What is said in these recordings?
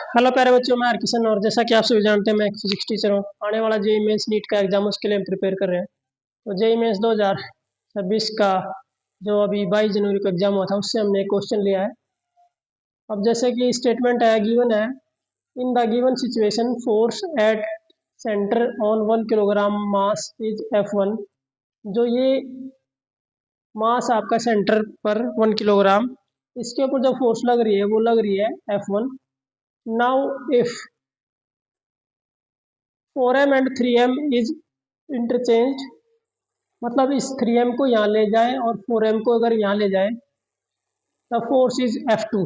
Hello प्यारे बच्चों, मैं हरकिशन और जैसा कि आप सभी जानते हैं मैं एक फिजिक्स टीचर हूँ। आने वाला जेईई मेंस नीट का एग्जाम उसके लिए हम प्रिपेयर कर रहे हैं। तो जेईई मेंस 2026 का जो अभी 22 जनवरी को एग्जाम हुआ था उससे हमने एक क्वेश्चन लिया है। अब जैसे कि स्टेटमेंट है, गिवन है, in the given situation force at centre on 1 kilogram mass is F1। जो ये मास आपका सेंटर पर 1 किलोग्राम, इसके ऊपर जो फोर्स लग रही है वो लग रही है F1। Now if 4m and 3m is interchange, मतलब इस 3m को यहाँ ले जाए और 4m को अगर यहाँ ले जाए, the force is F2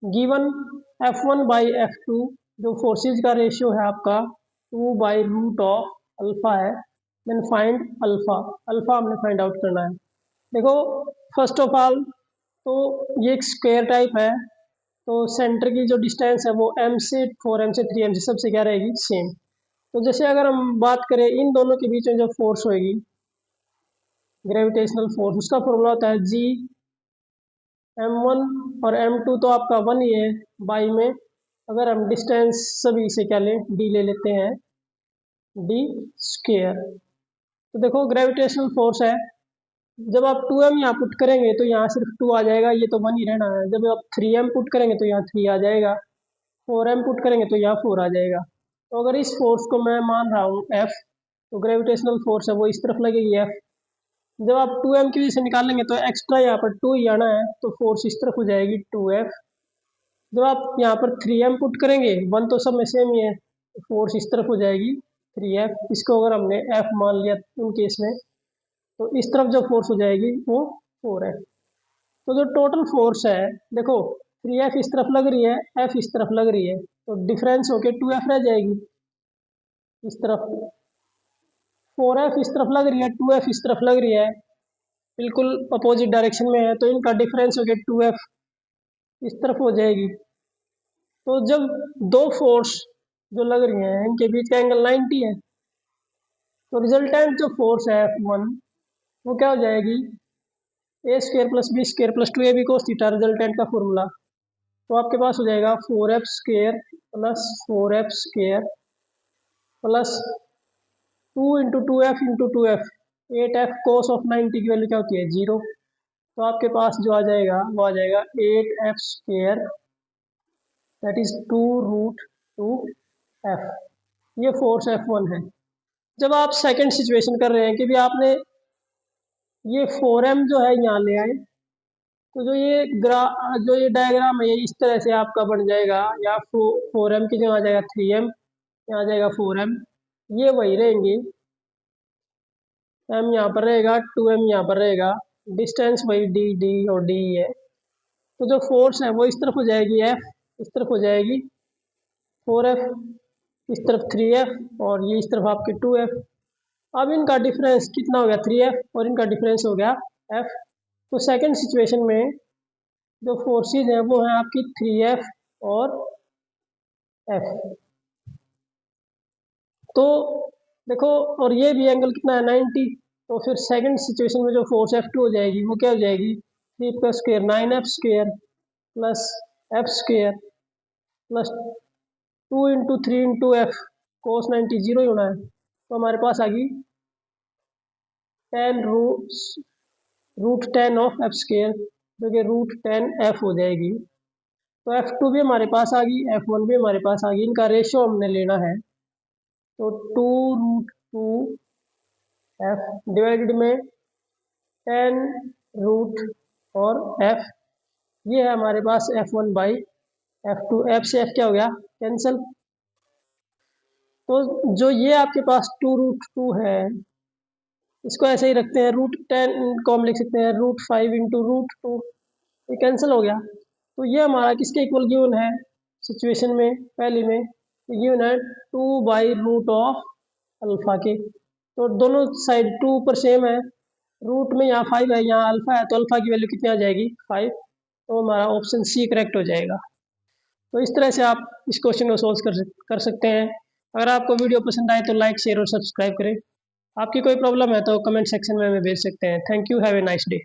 given F1 by F2। जो फोर्सेज का रेशियो है आपका 2 बाई रूट ऑफ अल्फा है। देन फाइंड अल्फा, अल्फा हमने फाइंड आउट करना है। देखो, फर्स्ट ऑफ ऑल तो ये एक स्क्वायर टाइप है, तो सेंटर की जो डिस्टेंस है वो m से 4m से 3m से सबसे क्या रहेगी, सेम। तो जैसे अगर हम बात करें इन दोनों के बीच में जो फोर्स होगी ग्रेविटेशनल फोर्स, उसका फॉर्मूला होता है G m1 और m2 तो आपका 1 ही है बाई में। अगर हम डिस्टेंस सभी से क्या लें, d ले लेते हैं, d स्क्वायर। तो देखो ग्रेविटेशनल फोर्स है, जब आप 2m यहाँ पुट करेंगे तो यहाँ सिर्फ 2 आ जाएगा, ये तो 1 ही रहना है। जब आप 3m पुट करेंगे तो यहाँ 3 आ जाएगा, 4m पुट करेंगे तो यहाँ 4 आ जाएगा। तो अगर इस फोर्स को मैं मान रहा हूँ F, तो ग्रेविटेशनल फोर्स है वो इस तरफ लगेगी F। जब आप 2m की वजह से निकालेंगे तो एक्स्ट्रा यहाँ पर 2 ही आना है, तो फोर्स इस तरफ हो जाएगी 2F। जब आप यहाँ पर 3m पुट करेंगे, 1 तो सब में सेम ही है, तो फोर्स इस तरफ हो जाएगी 3F। इसको अगर हमने F मान लिया उन केस में, तो इस तरफ जो फोर्स हो जाएगी वो 4F। तो जो टोटल फोर्स है, देखो 3F इस तरफ लग रही है, F इस तरफ लग रही है, तो डिफरेंस होके 2F रह जाएगी इस तरफ। 4F इस तरफ लग रही है, 2F इस तरफ लग रही है, बिल्कुल अपोजिट डायरेक्शन में है, तो इनका डिफरेंस हो गया 2F इस तरफ हो जाएगी। तो जब दो फोर्स जो लग रही हैं इनके बीच का एंगल 90 है, तो रिजल्टेंट जो फोर्स है F1 वो क्या हो जाएगी, A square plus B square plus 2ab cos theta, resultant का फॉर्मूला। तो आपके पास हो जाएगा 4F square plus 4F square plus 2 into 2F into 2F, 8F cos of 90 की वैल्यू क्या होती है, 0। तो आपके पास जो आ जाएगा वो आ जाएगा 8F square, that is 2 root 2F। ये फोर्स F1 है। जब आप सेकंड सिचुएशन कर रहे हैं कि भी आपने ये 4M जो है यहाँ ले आए, तो जो ये डायग्राम है ये इस तरह से आपका बन जाएगा, या 4M की जगह आ जाएगा 3M, यहाँ आ जाएगा 4M, ये वही रहेंगे, M यहाँ पर रहेगा, 2M यहाँ पर रहेगा, डिस्टेंस वही D और D है। तो जो फोर्स है वो इस तरफ हो जाएगी F, इस तरफ हो जाएगी 4F, इस तरफ 3F और ये इस तरफ आपके 2F। अब इनका डिफरेंस कितना हो गया, 3F, और इनका डिफरेंस हो गया F। तो सेकंड सिचुएशन में जो फोर्सेज हैं वो हैं आपकी 3F और F। तो देखो, और ये भी एंगल कितना है, 90। तो फिर सेकंड सिचुएशन में जो फोर्स F2 हो जाएगी वो क्या हो जाएगी, 3 का square 9F square plus F square plus 2 into 3 into F कोस 90, 0 ही होना है। तो हमारे पास आ गई 10 रूट 10 ऑफ F स्क्वायर, जो कि रूट 10F हो जाएगी। तो F2 भी हमारे पास आ गई, F1 भी हमारे पास आ गई, इनका रेशियो हमने लेना है। तो 2 रूट 2F डिवाइडेड में 10 रूट और F, ये है हमारे पास F1 बाई F2। F से F क्या हो गया, कैंसिल। तो जो ये आपके पास 2 रूट 2 है, इसको ऐसे ही रखते हैं, रूट 10 को हम लिख सकते हैं रूट 5 इंटू रूट 2, ये कैंसिल हो गया। तो ये हमारा किसके इक्वल गिवन है सिचुएशन में, पहली में गिवन है 2 बाई रूट ऑफ अल्फा के। तो दोनों साइड 2 ऊपर सेम है, रूट में यहाँ 5 है, यहाँ अल्फा है, तो अल्फा की वैल्यू कितनी आ जाएगी, 5। तो हमारा ऑप्शन सी करेक्ट हो जाएगा। तो इस तरह से आप इस क्वेश्चन को सोल्व कर सकते हैं। अगर आपको वीडियो पसंद आए तो लाइक शेयर और सब्सक्राइब करें। आपकी कोई प्रॉब्लम है तो कमेंट सेक्शन में हमें भेज सकते हैं। Thank you, have a nice day.